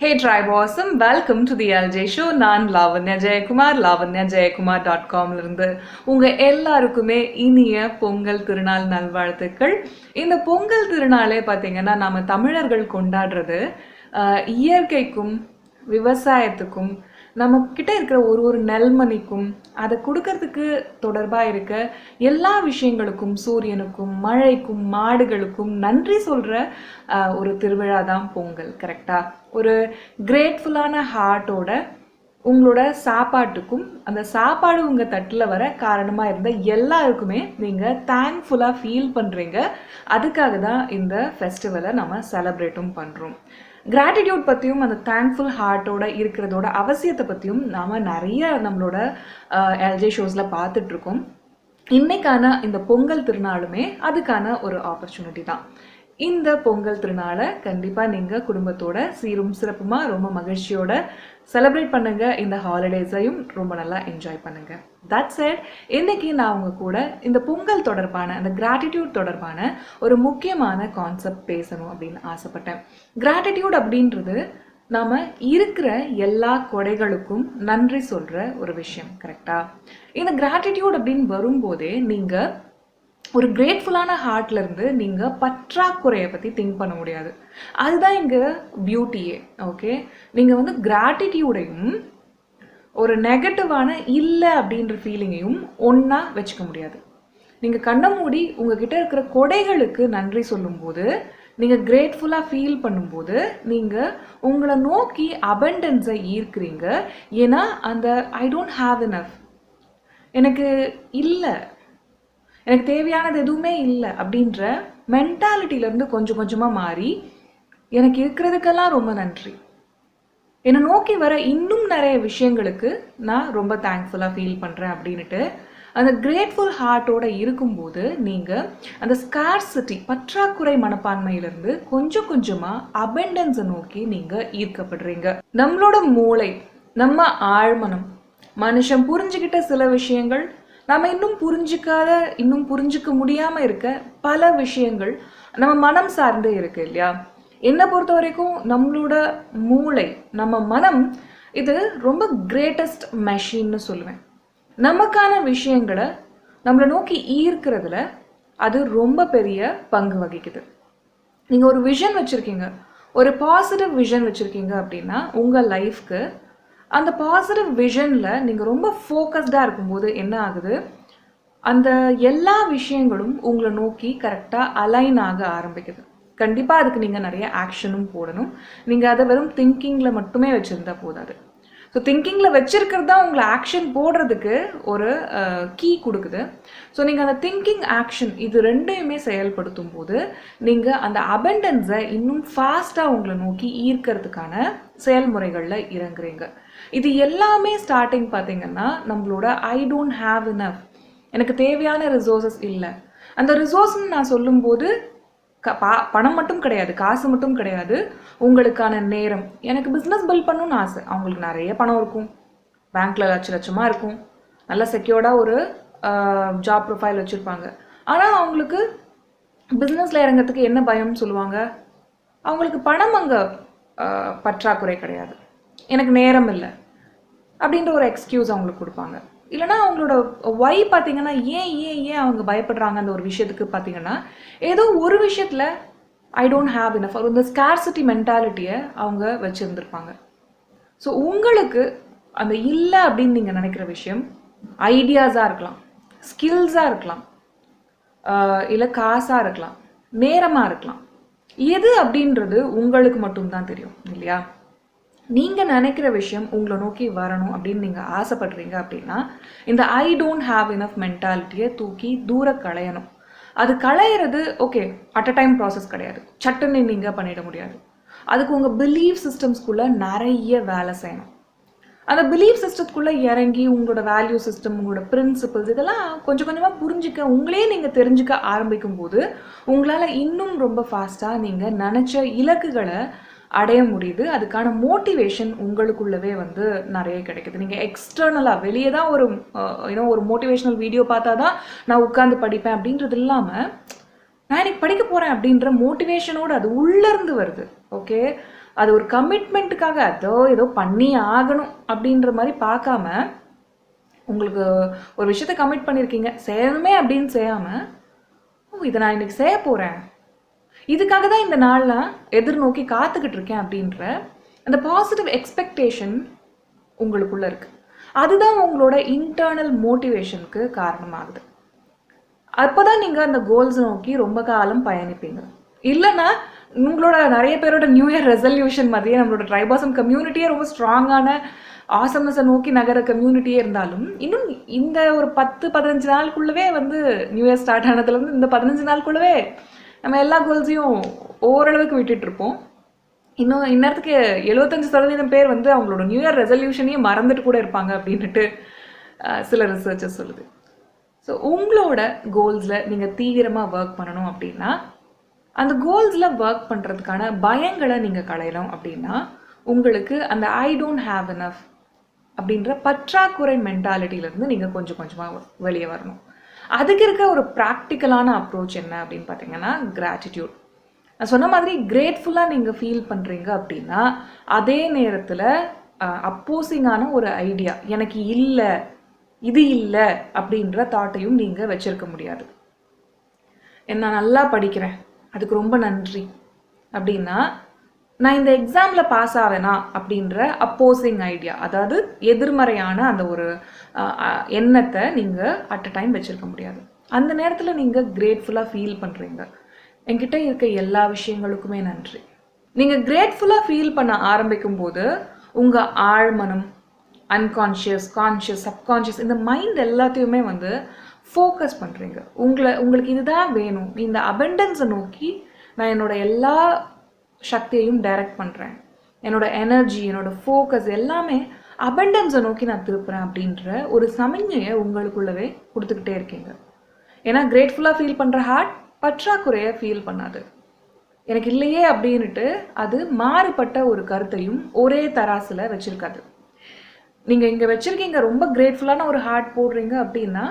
Hey Tribe Awesome, welcome to the LJ Show. நான் Lavanya Jayakumar, lavanyajaykumar.com இருந்து உங்க எல்லாருக்குமே இனிய பொங்கல் திருநாள் நல்வாழ்த்துக்கள். இந்த பொங்கல் திருநாளே பார்த்தீங்கன்னா நம்ம தமிழர்கள் கொண்டாடுறது இயற்கைக்கும் விவசாயத்துக்கும் நம்ம கிட்ட இருக்கிற ஒரு நெல்மணிக்கும் அதை கொடுக்கறதுக்கு தொடர்பாக இருக்க எல்லா விஷயங்களுக்கும், சூரியனுக்கும், மழைக்கும், மாடுகளுக்கும் நன்றி சொல்கிற ஒரு திருவிழா தான் பொங்கல். கரெக்டாக ஒரு கிரேட்ஃபுல்லான ஹார்ட்டோட உங்களோட சாப்பாட்டுக்கும் அந்த சாப்பாடு உங்கள் தட்டில் வர காரணமாக இருந்த எல்லாருக்குமே நீங்கள் தேங்க்ஃபுல்லாக ஃபீல் பண்ணுறீங்க. அதுக்காக தான் இந்த ஃபெஸ்டிவலை நம்ம செலிப்ரேட்டும் பண்ணுறோம். கிராட்டிடியூட் பற்றியும் அந்த தேங்க்ஃபுல் ஹார்ட்டோட இருக்கிறதோட அவசியத்தை பற்றியும் நாம் நிறைய நம்மளோட எல்ஜே ஷோஸில் பார்த்துட்ருக்கோம். இன்னைக்கான இந்த பொங்கல் திருநாளுமே அதுக்கான ஒரு ஆப்பர்ச்சுனிட்டி தான். இந்த பொங்கல் திருநாளை கண்டிப்பாக நீங்கள் குடும்பத்தோட சீரும் சிறப்புமாக ரொம்ப மகிழ்ச்சியோட செலிப்ரேட் பண்ணுங்கள். இந்த ஹாலிடேஸையும் ரொம்ப நல்லா என்ஜாய் பண்ணுங்கள். That's it. இன்னைக்கு நான் அவங்க கூட இந்த பொங்கல் தொடர்பான அந்த கிராட்டிடியூட் தொடர்பான ஒரு முக்கியமான கான்செப்ட் பேசணும் அப்படின்னு ஆசைப்பட்டேன். கிராட்டிடியூட் அப்படின்றது நாம் இருக்கிற எல்லா கொடைகளுக்கும் நன்றி சொல்கிற ஒரு விஷயம். கரெக்டாக இந்த கிராட்டிடியூட் அப்படின்னு வரும்போதே நீங்கள் ஒரு கிரேட்ஃபுல்லான ஹார்ட்லேருந்து நீங்கள் பற்றாக்குறையை பற்றி திங்க் பண்ண முடியாது. அதுதான் இங்கே பியூட்டியே. ஓகே, நீங்கள் கிராட்டிடியூடையும் ஒரு நெகட்டிவான இல்லை அப்படின்ற ஃபீலிங்கையும் ஒன்றா வச்சுக்க முடியாது. நீங்கள் கண்ணை மூடி உங்ககிட்ட இருக்கிற கொடைகளுக்கு நன்றி சொல்லும்போது, நீங்கள் கிரேட்ஃபுல்லாக ஃபீல் பண்ணும்போது நீங்கள் உங்களை நோக்கி அபண்டன்ஸை ஈர்க்கிறீங்க. ஏன்னா அந்த ஐ டோன்ட் ஹாவ் இனஃப், எனக்கு இல்லை, எனக்கு தேவையானது எதுவுமே இல்லை அப்படின்ற மென்டாலிட்டியிலேருந்து கொஞ்சம் கொஞ்சமாக மாறி எனக்கு இருக்கிறதுக்கெல்லாம் ரொம்ப நன்றி, என்னை நோக்கி வர இன்னும் நிறைய விஷயங்களுக்கு நான் ரொம்ப தேங்க்ஃபுல்லாக ஃபீல் பண்ணுறேன் அப்படின்ட்டு அந்த கிரேட்ஃபுல் ஹார்ட்டோடு இருக்கும்போது நீங்கள் அந்த ஸ்கார்சிட்டி பற்றாக்குறை மனப்பான்மையிலேருந்து கொஞ்சம் கொஞ்சமாக அபண்டன்ஸை நோக்கி நீங்கள் ஈர்க்கப்படுறீங்க. நம்மளோட மூளை, நம்ம ஆழ்மனம், மனுஷன் புரிஞ்சுக்கிட்ட சில விஷயங்கள், நம்ம இன்னும் புரிஞ்சிக்க முடியாமல் இருக்க பல விஷயங்கள் நம்ம மனம் சார்ந்தே இருக்கு இல்லையா? என்னை பொறுத்த வரைக்கும் நம்மளோட மூளை, நம்ம மனம் இது ரொம்ப கிரேட்டஸ்ட் மெஷின்னு சொல்லுவேன். நமக்கான விஷயங்களை நம்மளை நோக்கி ஈர்க்கிறதுல அது ரொம்ப பெரிய பங்கு வகிக்குது. நீங்கள் ஒரு விஷன் வச்சுருக்கீங்க, ஒரு பாசிட்டிவ் விஷன் வச்சுருக்கீங்க அப்படின்னா உங்கள் லைஃப்க்கு அந்த பாசிட்டிவ் விஷனில் நீங்கள் ரொம்ப ஃபோக்கஸ்டாக இருக்கும்போது என்ன ஆகுது, அந்த எல்லா விஷயங்களும் உங்களை நோக்கி கரெக்டாக அலைன் ஆக ஆரம்பிக்குது. கண்டிப்பாக அதுக்கு நீங்கள் நிறைய ஆக்ஷனும் போடணும். நீங்கள் அதை வெறும் திங்கிங்கில் மட்டுமே வச்சுருந்தா போதாது. ஸோ திங்கிங்கில் வச்சுருக்கிறது தான் உங்களை ஆக்ஷன் போடுறதுக்கு ஒரு கீ கொடுக்குது. ஸோ நீங்கள் அந்த திங்கிங் ஆக்ஷன் இது ரெண்டையுமே செயல்படுத்தும் போது நீங்கள் அந்த அபண்டன்ஸை இன்னும் ஃபாஸ்ட்டாக உங்களை நோக்கி ஈர்க்கிறதுக்கான செயல்முறைகளில் இறங்குறீங்க. இது எல்லாமே ஸ்டார்டிங் பார்த்தீங்கன்னா நம்மளோட ஐ டோன்ட் ஹாவ் இனஃப், எனக்கு தேவையான ரிசோர்ஸஸ் இல்லை. அந்த ரிசோர்ஸ்ன்னு நான் சொல்லும்போது பணம் மட்டும் கிடையாது, காசு மட்டும் கிடையாது, உங்களுக்கான நேரம். எனக்கு பிஸ்னஸ் பில்ட் பண்ணணும்னு ஆசை, அவங்களுக்கு நிறைய பணம் இருக்கும், பேங்க்கில் லட்சமாக இருக்கும், நல்ல செக்யூர்டாக ஒரு ஜாப் ப்ரொஃபைல் வச்சுருப்பாங்க. ஆனால் அவங்களுக்கு பிஸ்னஸில் இறங்கிறதுக்கு என்ன பயம்னு சொல்லுவாங்க, அவங்களுக்கு பணம் அங்கே பற்றாக்குறை கிடையாது, எனக்கு நேரம் இல்லை அப்படின்ற ஒரு எக்ஸ்கியூஸ் அவங்களுக்கு கொடுப்பாங்க. இல்லைனா அவங்களோட ஒய் பார்த்தீங்கன்னா ஏன் அவங்க பயப்படுறாங்க அந்த ஒரு விஷயத்துக்கு பார்த்தீங்கன்னா, ஏதோ ஒரு விஷயத்தில் ஐ டோன்ட் ஹாவ் இனஃப், இந்த ஸ்கார்சிட்டி மென்டாலிட்டியை அவங்க வச்சுருந்துருப்பாங்க. ஸோ உங்களுக்கு அந்த இல்லை அப்படின்னு நீங்கள் நினைக்கிற விஷயம் ஐடியாஸாக இருக்கலாம், ஸ்கில்ஸாக இருக்கலாம், இல்லை காசாக இருக்கலாம், நேரமாக இருக்கலாம். எது அப்படின்றது உங்களுக்கு மட்டும்தான் தெரியும் இல்லையா? நீங்கள் நினைக்கிற விஷயம் உங்களை நோக்கி வரணும் அப்படின்னு நீங்கள் ஆசைப்படுறீங்க அப்படின்னா இந்த ஐ டோன்ட் ஹாவ் இனஃப் மென்டாலிட்டியை தூக்கி தூர களையணும். அது களையிறது okay, at a time process கிடையாது, சட்டுன்னு நீங்கள் பண்ணிட முடியாது. அதுக்கு உங்கள் பிலீஃப் சிஸ்டம்ஸ்குள்ளே நிறைய வேலை செய்யணும். அந்த பிலீஃப் சிஸ்டத்துக்குள்ளே இறங்கி உங்களோட வேல்யூ சிஸ்டம், உங்களோட பிரின்சிபிள்ஸ் இதெல்லாம் கொஞ்சம் கொஞ்சமாக புரிஞ்சிக்க, உங்களே நீங்கள் தெரிஞ்சுக்க ஆரம்பிக்கும் போது உங்களால் இன்னும் ரொம்ப ஃபாஸ்ட்டாக நீங்கள் நினச்ச இலக்குகளை அடைய முடியுது. அதுக்கான மோட்டிவேஷன் உங்களுக்குள்ளவே நிறைய கிடைக்குது. நீங்கள் எக்ஸ்டர்னலாக வெளியே தான் ஒரு மோட்டிவேஷனல் வீடியோ பார்த்தா தான் நான் உட்காந்து படிப்பேன் அப்படின்றது இல்லாமல் நான் இன்னைக்கு படிக்க போகிறேன் அப்படின்ற மோட்டிவேஷனோடு அது உள்ளேருந்து வருது. ஓகே, அது ஒரு கமிட்மெண்ட்டுக்காக ஏதோ பண்ணி ஆகணும் அப்படின்ற மாதிரி பார்க்காம, உங்களுக்கு ஒரு விஷயத்த கமிட் பண்ணியிருக்கீங்க, செய்யணுமே அப்படின்னு செய்யாமல், இதை நான் இன்னைக்கு செய்ய போகிறேன், இதுக்காக தான் இந்த நாள் நான் எதிர்நோக்கி காத்துக்கிட்டு இருக்கேன் அப்படின்ற அந்த பாசிட்டிவ் எக்ஸ்பெக்டேஷன் உங்களுக்குள்ள இருக்கு. அதுதான் உங்களோட இன்டர்னல் மோட்டிவேஷனுக்கு காரணமாகுது. அப்போதான் நீங்கள் அந்த கோல்ஸை நோக்கி ரொம்ப காலம் பயணிப்பீங்க. இல்லைன்னா உங்களோட நிறைய பேரோட நியூ இயர் ரெசல்யூஷன் மாதிரியே நம்மளோட ட்ரைபாசம் கம்யூனிட்டியே ரொம்ப ஸ்ட்ராங்கான ஆசம்னஸை நோக்கி நகர கம்யூனிட்டியே இருந்தாலும், இன்னும் இந்த ஒரு 10-15 நாளுக்குள்ளவே வந்து நியூ இயர் ஸ்டார்ட் ஆனதுலேருந்து இந்த 15 நாளுக்குள்ளவே நம்ம எல்லா கோல்ஸையும் ஓரளவுக்கு விட்டுட்டு இருப்போம். இன்னும் இந்நேரத்துக்கு 75% பேர் வந்து அவங்களோட நியூ இயர் ரெசல்யூஷனையும் மறந்துட்டு கூட இருப்பாங்க அப்படின்ட்டு சில ரிசர்ச்சஸ் சொல்லுது. ஸோ உங்களோட கோல்ஸில் நீங்கள் தீவிரமாக ஒர்க் பண்ணணும் அப்படின்னா, அந்த கோல்ஸில் ஒர்க் பண்ணுறதுக்கான பயங்களை நீங்கள் களையலாம் அப்படின்னா, உங்களுக்கு அந்த ஐ டோன்ட் ஹாவ் எனஃப் அப்படின்ற பற்றாக்குறை மென்டாலிட்டியிலேருந்து நீங்கள் கொஞ்சம் கொஞ்சமாக வெளியே வரணும். அதுக்கு இருக்க ஒரு ப்ராக்டிக்கலான அப்ரோச் என்ன அப்படின்னு பார்த்தீங்கன்னா, கிராட்டிடியூட். நான் சொன்ன மாதிரி கிரேட்ஃபுல்லாக நீங்கள் ஃபீல் பண்ணுறீங்க அப்படின்னா, அதே நேரத்தில் அப்போசிங்கான ஒரு ஐடியா, எனக்கு இல்லை, இது இல்லை அப்படின்ற தாட்டையும் நீங்கள் வச்சிருக்க முடியாது. நான் நல்லா படிக்கிறேன், அதுக்கு ரொம்ப நன்றி அப்படின்னா, நான் இந்த எக்ஸாமில் பாஸ் ஆவேனா அப்படின்ற அப்போசிங் ஐடியா, அதாவது எதிர்மறையான அந்த ஒரு எண்ணத்தை நீங்கள் அட் அ டைம் வச்சுருக்க முடியாது. அந்த நேரத்தில் நீங்கள் கிரேட்ஃபுல்லாக ஃபீல் பண்ணுறீங்க, என்கிட்ட இருக்க எல்லா விஷயங்களுக்குமே நன்றி. நீங்கள் கிரேட்ஃபுல்லாக ஃபீல் பண்ண ஆரம்பிக்கும் போது உங்கள் ஆழ்மனம், அன்கான்ஷியஸ், கான்ஷியஸ், சப்கான்ஷியஸ், இந்த மைண்ட் எல்லாத்தையுமே வந்து ஃபோக்கஸ் பண்ணுறீங்க. உங்களுக்கு இதுதான் வேணும், இந்த அபண்டன்ஸை நோக்கி நான் என்னோட எல்லா சக்தியையும் டைரக்ட் பண்ணுறேன், என்னோட எனர்ஜி, என்னோட ஃபோக்கஸ் எல்லாமே அபண்டன்ஸை நோக்கி நான் திருப்புறேன் அப்படின்ற ஒரு சமிஞ்ஞையை உங்களுக்குள்ளவே கொடுத்துக்கிட்டே இருக்கீங்க. ஏன்னா கிரேட்ஃபுல்லாக ஃபீல் பண்ணுற ஹார்ட் பற்றாக்குறையை ஃபீல் பண்ணாது. எனக்கு இல்லையே அப்படின்ட்டு அது மாறுபட்ட ஒரு கருத்தையும் ஒரே தராசில் வச்சுருக்காது. நீங்கள் இங்கே வச்சுருக்கீங்க, ரொம்ப கிரேட்ஃபுல்லான ஒரு ஹார்ட் போடுறீங்க அப்படின்னா,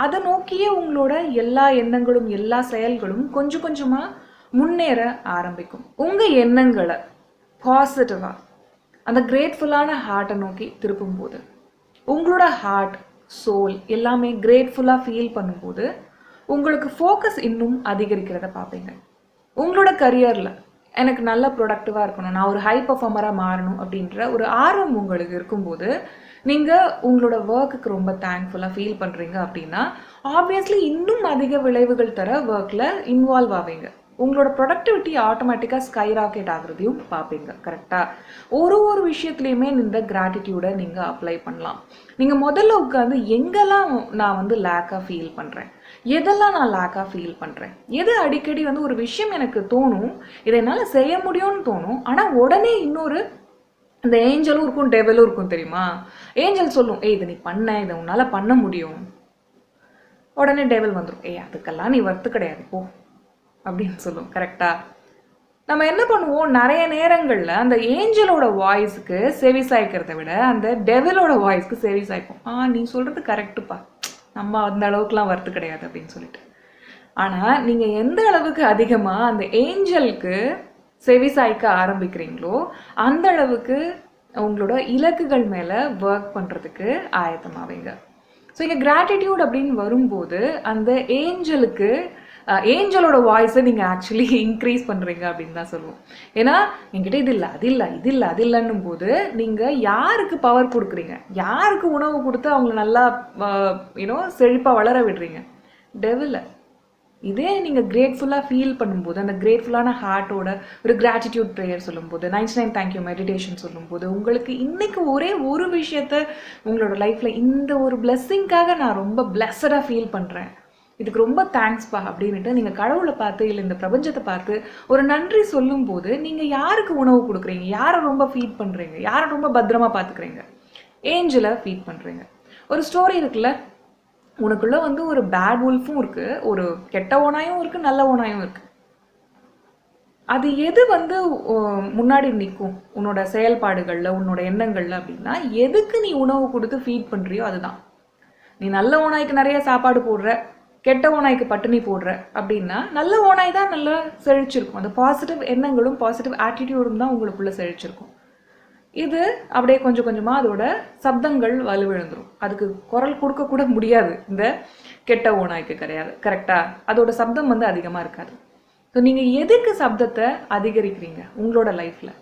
அதை நோக்கியே உங்களோட எல்லா எண்ணங்களும் எல்லா செயல்களும் கொஞ்சம் கொஞ்சமாக முன்னேற ஆரம்பிக்கும். உங்கள் எண்ணங்களை பாசிட்டிவாக அந்த கிரேட்ஃபுல்லான ஹார்ட்டை நோக்கி திருப்பும்போது, உங்களோட ஹார்ட், சோல் எல்லாமே கிரேட்ஃபுல்லாக ஃபீல் பண்ணும்போது உங்களுக்கு ஃபோக்கஸ் இன்னும் அதிகரிக்கிறத பார்ப்பீங்க. உங்களோட கரியரில் எனக்கு நல்ல ப்ரொடக்டிவாக இருக்கணும், நான் ஒரு ஹை பர்ஃபார்மராக மாறணும் அப்படின்ற ஒரு ஆர்வம் உங்களுக்கு இருக்கும்போது, நீங்கள் உங்களோட ஒர்க்குக்கு ரொம்ப தேங்க்ஃபுல்லாக ஃபீல் பண்ணுறீங்க அப்படின்னா, ஆப்வியஸ்லி இன்னும் அதிக விளைவுகள் தர ஒர்க்கில் இன்வால்வ் ஆவீங்க. உங்களோட ப்ரொடக்டிவிட்டி ஆட்டோமேட்டிக்காக ஸ்கை ராக்கெட் ஆகுறதையும் பார்ப்பீங்க. கரெக்டாக ஒரு விஷயத்துலையுமே இந்த கிராட்டிடியூடை நீங்கள் அப்ளை பண்ணலாம். நீங்கள் முதல்ல உட்காந்து எங்கெல்லாம் நான் வந்து லேக்காக ஃபீல் பண்ணுறேன், எதெல்லாம் நான் லேக்காக ஃபீல் பண்ணுறேன், எது அடிக்கடி வந்து ஒரு விஷயம் எனக்கு தோணும், இதை என்னால் செய்ய முடியும்னு தோணும், ஆனால் உடனே இன்னொரு இந்த ஏஞ்சலும் இருக்கும், டெவலும் இருக்கும் தெரியுமா? ஏஞ்சல் சொல்லும், இதை நீ பண்ண, இதை உன்னால் பண்ண முடியும். உடனே டெவல் வந்துடும், அதுக்கெல்லாம் நீ வர்த்து கிடையாது போ அப்படின்னு சொல்லும். கரெக்டா? நம்ம என்ன பண்ணுவோம், நிறைய நேரங்களில் அந்த ஏஞ்சலோட வாய்ஸுக்கு செவி சாய்க்கிறத விட அந்த டெவலோட வாய்ஸ்க்கு செவி சாய்ப்போம். நீ சொல்கிறது கரெக்டுப்பா, நம்ம அந்த அளவுக்குலாம் வர்த்து கிடையாது அப்படின்னு சொல்லிட்டு. ஆனால் நீங்கள் எந்த அளவுக்கு அதிகமாக அந்த ஏஞ்சலுக்கு செவி சாய்க்க ஆரம்பிக்கிறீங்களோ அந்த அளவுக்கு உங்களோட இலக்குகள் மேலே ஒர்க் பண்ணுறதுக்கு ஆயத்தமாவீங்க. ஸோ இங்கே கிராட்டிடியூட் அப்படின்னு வரும்போது அந்த ஏஞ்சலோட வாய்ஸை நீங்கள் ஆக்சுவலி இன்க்ரீஸ் பண்ணுறீங்க அப்படின்னு தான் சொல்லுவோம். ஏன்னா என்கிட்ட இது இல்லை, அது இல்லை, இது இல்லை, அது இல்லைன்னும் போது நீங்கள் யாருக்கு பவர் கொடுக்குறீங்க, யாருக்கு உணவு கொடுத்து அவங்கள நல்லா செழிப்பாக வளர விடுறீங்க? டெவில. இதே நீங்கள் கிரேட்ஃபுல்லாக ஃபீல் பண்ணும்போது, அந்த கிரேட்ஃபுல்லான ஹார்ட்டோட ஒரு கிராட்டிடியூட் ப்ரேயர் சொல்லும்போது, 99 தேங்க்யூ மெடிடேஷன் சொல்லும்போது, உங்களுக்கு இன்றைக்கி ஒரே ஒரு விஷயத்த உங்களோட லைஃப்பில் இந்த ஒரு பிளெஸ்ஸிங்காக நான் ரொம்ப பிளெஸ்ஸடாக ஃபீல் பண்ணுறேன், இதுக்கு ரொம்ப தேங்க்ஸ்பா அப்படின்ட்டு நீங்கள் கடவுளை பார்த்து இல்லை இந்த பிரபஞ்சத்தை பார்த்து ஒரு நன்றி சொல்லும்போது, நீங்கள் யாருக்கு உணவு கொடுக்குறீங்க, யாரை ரொம்ப ஃபீட் பண்ணுறீங்க, யாரை ரொம்ப பத்திரமா பார்த்துக்கிறீங்க? ஏஞ்சலை ஃபீட் பண்ணுறீங்க. ஒரு ஸ்டோரி இருக்குல்ல, உனக்குள்ள வந்து ஒரு பேட் உல்ஃபும் இருக்கு, ஒரு கெட்ட ஓனாயும் இருக்கு, நல்ல ஓனாயும் இருக்கு. அது எது வந்து முன்னாடி நிற்கும் உன்னோட செயல்பாடுகளில், உன்னோட எண்ணங்களில் அப்படின்னா, எதுக்கு நீ உணவு கொடுத்து ஃபீட் பண்ணுறியோ அதுதான். நீ நல்ல ஓனாய்க்கு நிறைய சாப்பாடு போடுற, கெட்ட ஓநாய்க்கு பட்டினி போடுற அப்படின்னா நல்ல ஓநாய் தான் நல்லா செழிச்சிருக்கும். அந்த பாசிட்டிவ் எண்ணங்களும் பாசிட்டிவ் ஆட்டிடியூடும் தான் உங்களுக்குள்ள செழிச்சிருக்கும். இது அப்படியே கொஞ்சம் கொஞ்சமாக அதோட சப்தங்கள் வலுவிழந்துடும். அதுக்கு குரல் கொடுக்க கூட முடியாது இந்த கெட்ட ஓநாய்க்கு கிடையாது. கரெக்டாக அதோட சப்தம் வந்து அதிகமாக இருக்காது. ஸோ நீங்கள் எதுக்கு சப்தத்தை அதிகரிக்கிறீங்க உங்களோட லைஃப்பில்?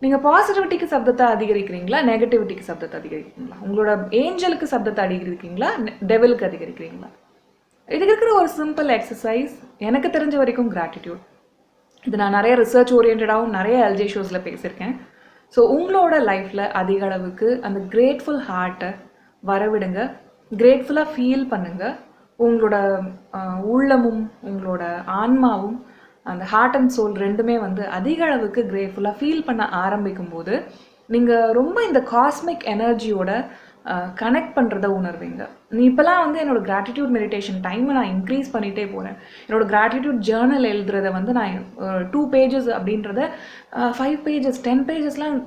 நீங்கள் பாசிட்டிவிட்டிக்கு சப்தத்தை அதிகரிக்கிறீங்களா, நெகட்டிவிட்டிக்கு சப்தத்தை அதிகரிக்கிறீங்களா? உங்களோட ஏஞ்சலுக்கு சப்தத்தை அதிகரிக்கிறீங்களா, டெவிலுக்கு அதிகரிக்கிறீங்களா? இதுக்கு இருக்கிற ஒரு சிம்பிள் எக்ஸசைஸ் எனக்கு தெரிஞ்ச வரைக்கும் கிராட்டிடியூட். இது நான் நிறைய ரிசர்ச் ஓரியன்டாகவும் நிறைய எல்ஜே ஷோஸில் பேசியிருக்கேன். ஸோ உங்களோட லைஃப்பில் அதிக அளவுக்கு அந்த கிரேட்ஃபுல் ஹார்ட்டை வரவிடுங்க. கிரேட்ஃபுல்லாக ஃபீல் பண்ணுங்கள். உங்களோட உள்ளமும் உங்களோட ஆன்மாவும் அந்த ஹார்ட் அண்ட் சோல் ரெண்டுமே வந்து அதிக அளவுக்கு கிரேட்ஃபுல்லாக ஃபீல் பண்ண ஆரம்பிக்கும் போது நீங்கள் ரொம்ப இந்த காஸ்மிக் எனர்ஜியோட கனெக்ட் பண்ணுறத உணர்வீங்க. நீ இப்போலாம் வந்து என்னோடய கிராட்டிடியூட் மெடிடேஷன் டைமை நான் இன்க்ரீஸ் பண்ணிகிட்டே போகிறேன். என்னோடய கிராட்டிடியூட் ஜேர்னல் எழுதுறத வந்து நான் 2 pages அப்படின்றத 5 pages 10 pagesலாம்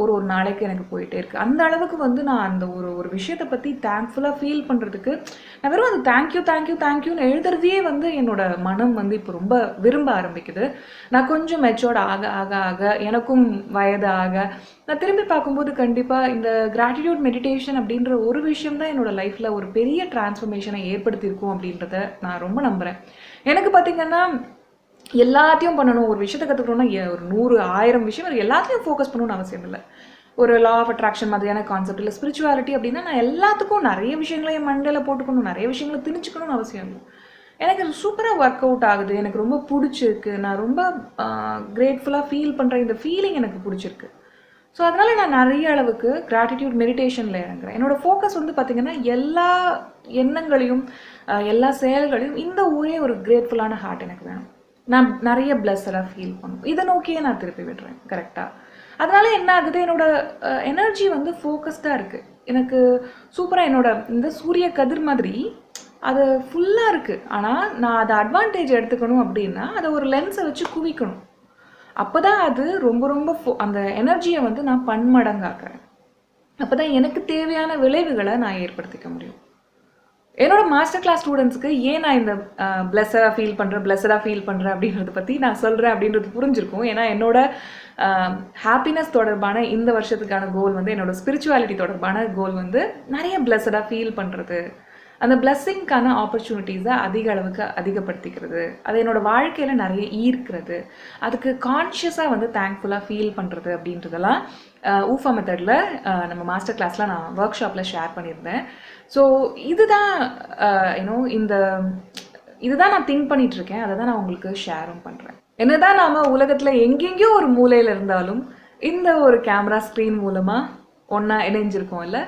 ஒரு நாளைக்கு எனக்கு போயிட்டே இருக்குது. அந்த அளவுக்கு வந்து நான் அந்த ஒரு விஷயத்தை பற்றி தேங்க்ஃபுல்லாக ஃபீல் பண்ணுறதுக்கு நான் வெறும் அது தேங்க்யூன்னு எழுதுறதையே வந்து என்னோட மனம் வந்து இப்போ ரொம்ப விரும்ப ஆரம்பிக்குது. நான் கொஞ்சம் மெச்சோர்ட் ஆக ஆக ஆக எனக்கும் வயது ஆக நான் திரும்பி பார்க்கும்போது கண்டிப்பாக இந்த கிராட்டிடியூட் மெடிடேஷன் அப்படின்ற ஒரு விஷயம் தான் என்னோடய லைஃப்பில் ஒரு பெரிய டிரான்ஸ்ஃபர்மேஷனை ஏற்படுத்தியிருக்கும் அப்படின்றத நான் ரொம்ப நம்புகிறேன். எனக்கு பார்த்திங்கன்னா எல்லாத்தையும் பண்ணணும், ஒரு விஷயத்தை கற்றுக்கணும்னா ஒரு 100 1000 விஷயம் எல்லாத்தையும் ஃபோக்கஸ் பண்ணணும்னு அவசியம் இல்லை. ஒரு லா ஆஃப் அட்ராக்ஷன் மாதிரியான கான்செப்ட் இல்லை ஸ்பிரிச்சுவாலிட்டி அப்படின்னா நான் எல்லாத்துக்கும் நிறைய விஷயங்களை என் மண்டையில் போட்டுக்கணும், நிறைய விஷயங்களை திணிச்சுக்கணும்னு அவசியம் இல்லை. எனக்கு அது சூப்பராக ஒர்க் அவுட் ஆகுது, எனக்கு ரொம்ப பிடிச்சிருக்கு, நான் ரொம்ப கிரேட்ஃபுல்லாக ஃபீல் பண்ணுற இந்த ஃபீலிங் எனக்கு பிடிச்சிருக்கு. ஸோ அதனால் நான் நிறைய அளவுக்கு கிராட்டிடியூட் மெடிடேஷனில் இறங்குறேன். என்னோடய ஃபோக்கஸ் வந்து பார்த்திங்கன்னா எல்லா எண்ணங்களையும் எல்லா செயல்களையும் இந்த ஒரே ஒரு கிரேட்ஃபுல்லான ஹார்ட் எனக்கு வேணும், நான் நிறைய பிளஸ்ஸராக ஃபீல் பண்ணும், இதை நோக்கியே நான் திருப்பி விடுறேன். கரெக்டாக அதனால என்ன ஆகுது, என்னோட எனர்ஜி வந்து ஃபோக்கஸ்டாக இருக்குது. எனக்கு சூப்பராக என்னோட இந்த சூரிய கதிர் மாதிரி அது ஃபுல்லாக இருக்குது. ஆனால் நான் அதை அட்வான்டேஜ் எடுத்துக்கணும் அப்படின்னா அதை ஒரு லென்ஸை வச்சு குவிக்கணும். அப்போ தான் அது ரொம்ப ரொம்ப அந்த எனர்ஜியை வந்து நான் பன்மடங்காக்குறேன். அப்போ தான் எனக்கு தேவையான விளைவுகளை நான் ஏற்படுத்திக்க முடியும். என்னோட மாஸ்டர் கிளாஸ் ஸ்டூடெண்ட்ஸ்க்கு ஏன் நான் இந்த பிளஸராக ஃபீல் பண்ணுறேன் அப்படின்றத பற்றி நான் சொல்கிறேன் அப்படின்றது புரிஞ்சிருக்கும். ஏன்னா என்னோட ஹாப்பினஸ் தொடர்பான இந்த வருஷத்துக்கான கோல் வந்து என்னோட ஸ்பிரிச்சுவாலிட்டி தொடர்பான கோல் வந்து நிறைய பிளஸராக ஃபீல் பண்ணுறது, அந்த பிளஸ்ஸிங்க்கான ஆப்பர்ச்சுனிட்டிஸை அதிக அளவுக்கு அதிகப்படுத்திக்கிறது, அதை என்னோடய வாழ்க்கையில் நிறைய ஈர்க்கிறது, அதுக்கு கான்ஷியஸாக வந்து தேங்க்ஃபுல்லாக ஃபீல் பண்ணுறது அப்படின்றதெல்லாம் ஊஃபா மெத்தடில் நம்ம மாஸ்டர் கிளாஸில் நான் ஒர்க் ஷாப்பில் ஷேர் பண்ணியிருந்தேன். ஸோ இதுதான் இதுதான் நான் திங்க் பண்ணிகிட்ருக்கேன், அதை தான் நான் உங்களுக்கு ஷேரும் பண்ணுறேன். என்னதான் நாம் உலகத்தில் எங்கெங்கேயோ ஒரு மூலையில் இருந்தாலும் இந்த ஒரு கேமரா ஸ்க்ரீன் மூலமாக ஒன்றா இணைஞ்சிருக்கோம் இல்லை,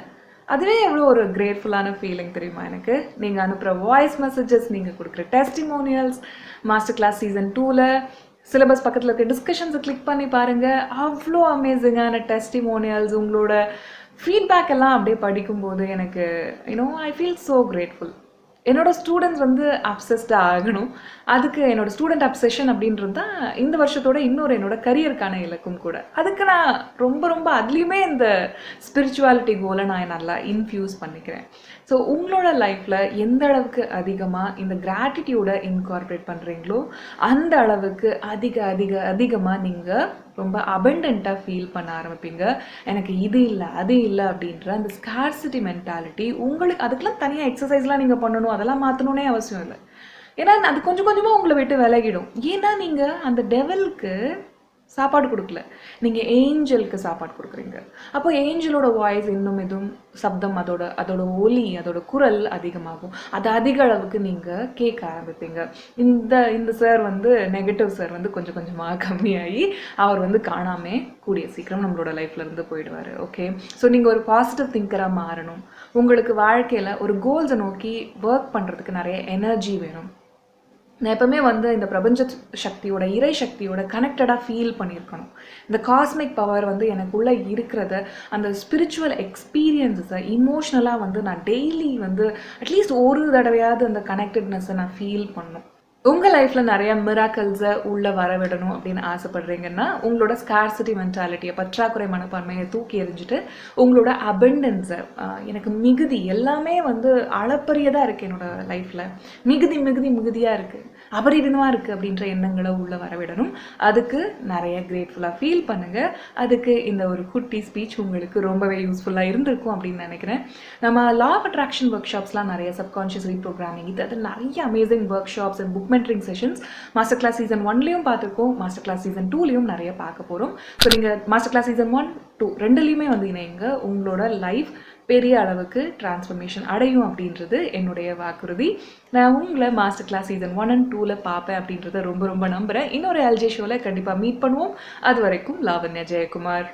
அதுவே எவ்வளோ ஒரு கிரேட்ஃபுல்லான ஃபீலிங் தெரியுமா எனக்கு. நீங்கள் அனுப்புகிற வாய்ஸ் மெசேஜஸ், நீங்கள் கொடுக்குற டெஸ்டிமோனியல்ஸ், மாஸ்டர் கிளாஸ் சீசன் 2ல் சிலபஸ் பக்கத்தில் இருக்க டிஸ்கஷன்ஸை கிளிக் பண்ணி பாருங்கள், அவ்வளோ அமேசிங்கான டெஸ்டிமோனியல்ஸ், உங்களோட ஃபீட்பேக் எல்லாம் அப்படியே படிக்கும்போது எனக்கு ஐ ஃபீல் ஸோ கிரேட்ஃபுல். என்னோடய ஸ்டூடெண்ட்ஸ் வந்து அப்சஸ்டாக ஆகணும், அதுக்கு என்னோடய ஸ்டூடெண்ட் அப்செஷன் அப்படின்றது தான் இந்த வருஷத்தோட இன்னொரு என்னோடய கரியருக்கான இலக்கும் கூட. அதுக்கு நான் ரொம்ப அதுலேயுமே இந்த ஸ்பிரிச்சுவாலிட்டி கோலை நான் நல்லா இன்ஃப்யூஸ் பண்ணிக்கிறேன். ஸோ உங்களோட லைஃப்பில் எந்த அளவுக்கு அதிகமாக இந்த கிராட்டிடியூடை இன்கார்பரேட் பண்ணுறீங்களோ அந்த அளவுக்கு அதிகமாக நீங்கள் ரொம்ப அபண்டண்ட்டாக ஃபீல் பண்ண ஆரம்பிப்பீங்க. எனக்கு இது இல்லை அது இல்லை அப்படின்ற அந்த ஸ்கார்சிட்டி மென்டாலிட்டி உங்களுக்கு, அதுக்கெல்லாம் தனியாக எக்ஸசைஸ்லாம் நீங்கள் பண்ணணும், அதெல்லாம் மாற்றணுன்னே அவசியம் இல்லை. ஏன்னா அது கொஞ்சம் கொஞ்சமாக உங்களை விட்டு விலகிடும். ஏன்னா நீங்கள் அந்த டெவலுக்கு சாப்பாடு கொடுக்கல, நீங்கள் ஏஞ்சலுக்கு சாப்பாடு கொடுக்குறீங்க. அப்போ ஏஞ்சலோட வாய்ஸ் இன்னும் எதுவும் சப்தம், அதோட ஒலி, அதோட குரல் அதிகமாகும். அது அதிக அளவுக்கு நீங்கள் கேட்க ஆரம்பிப்பீங்க. இந்த சார் வந்து நெகட்டிவ் சார் வந்து கொஞ்சம் கொஞ்சமாக கம்மியாகி அவர் வந்து காணாமே கூடிய சீக்கிரம் நம்மளோட லைஃப்ல இருந்து போயிடுவார். ஓகே, ஸோ நீங்கள் ஒரு பாசிட்டிவ் திங்கராக மாறணும். உங்களுக்கு வாழ்க்கையில் ஒரு கோல்ஸை நோக்கி ஒர்க் பண்ணுறதுக்கு நிறைய எனர்ஜி வேணும். நான் எப்பவுமே வந்து இந்த பிரபஞ்ச சக்தியோட, இறை சக்தியோட கனெக்டடாக ஃபீல் பண்ணியிருக்கணும். இந்த காஸ்மிக் பவர் வந்து எனக்குள்ளே இருக்கிறத, அந்த ஸ்பிரிச்சுவல் எக்ஸ்பீரியன்ஸஸை இமோஷ்னலாக வந்து நான் டெய்லி வந்து அட்லீஸ்ட் ஒரு தடவையாவது அந்த கனெக்டட்னஸை நான் ஃபீல் பண்ணணும். உங்கள் லைஃப்பில் நிறைய மிராக்கல்ஸை உள்ளே வரவிடணும் அப்படின்னு ஆசைப்படுறீங்கன்னா உங்களோட ஸ்கார்சிட்டி மென்டாலிட்டியை, பற்றாக்குறை மனப்பான்மையை தூக்கி எறிஞ்சிட்டு உங்களோட அபண்டன்ஸை, எனக்கு மிகுதி எல்லாமே அளப்பரியதாக இருக்குது, என்னோட லைஃப்பில் மிகுதி மிகுதி மிகுதியாக இருக்குது, அபரிதமாக இருக்குது அப்படின்ற எண்ணங்களை உள்ளே வரவிடணும். அதுக்கு நிறைய கிரேட்ஃபுல்லாக ஃபீல் பண்ணுங்கள். அதுக்கு இந்த ஒரு குட்டி ஸ்பீச் உங்களுக்கு ரொம்பவே யூஸ்ஃபுல்லாக இருந்திருக்கும் அப்படின்னு நினைக்கிறேன். நம்ம லா ஆஃப் அட்ராக்ஷன் ஒர்க் ஷாப்ஸ்லாம் நிறைய சப்கான்ஷியஸ் ரீப்ரோக்ராமிங், இது நிறைய amazing workshops and book mentoring sessions master class season 1லையும் பார்த்துருக்கோம், மாஸ்டர் கிளாஸ் சீசன் 2லையும் நிறைய பார்க்க போகிறோம். ஸோ நீங்கள் மாஸ்டர் கிளாஸ் சீசன் 1, 2 ரெண்டுலேயுமே இணைங்க. உங்களோட லைஃப் பெரிய அளவுக்கு டிரான்ஸ்ஃபர்மேஷன் அடையும் அப்படின்றது என்னுடைய வாக்குறுதி. நான் உங்களை மாஸ்டர் கிளாஸ் சீசன் 1 and 2ல பார்ப்பேன் அப்படின்றத ரொம்ப ரொம்ப நம்புகிறேன். இன்னொரு எல்ஜே ஷோவில் கண்டிப்பாக மீட் பண்ணுவோம். அது வரைக்கும் லாவண்யா ஜெயக்குமார்.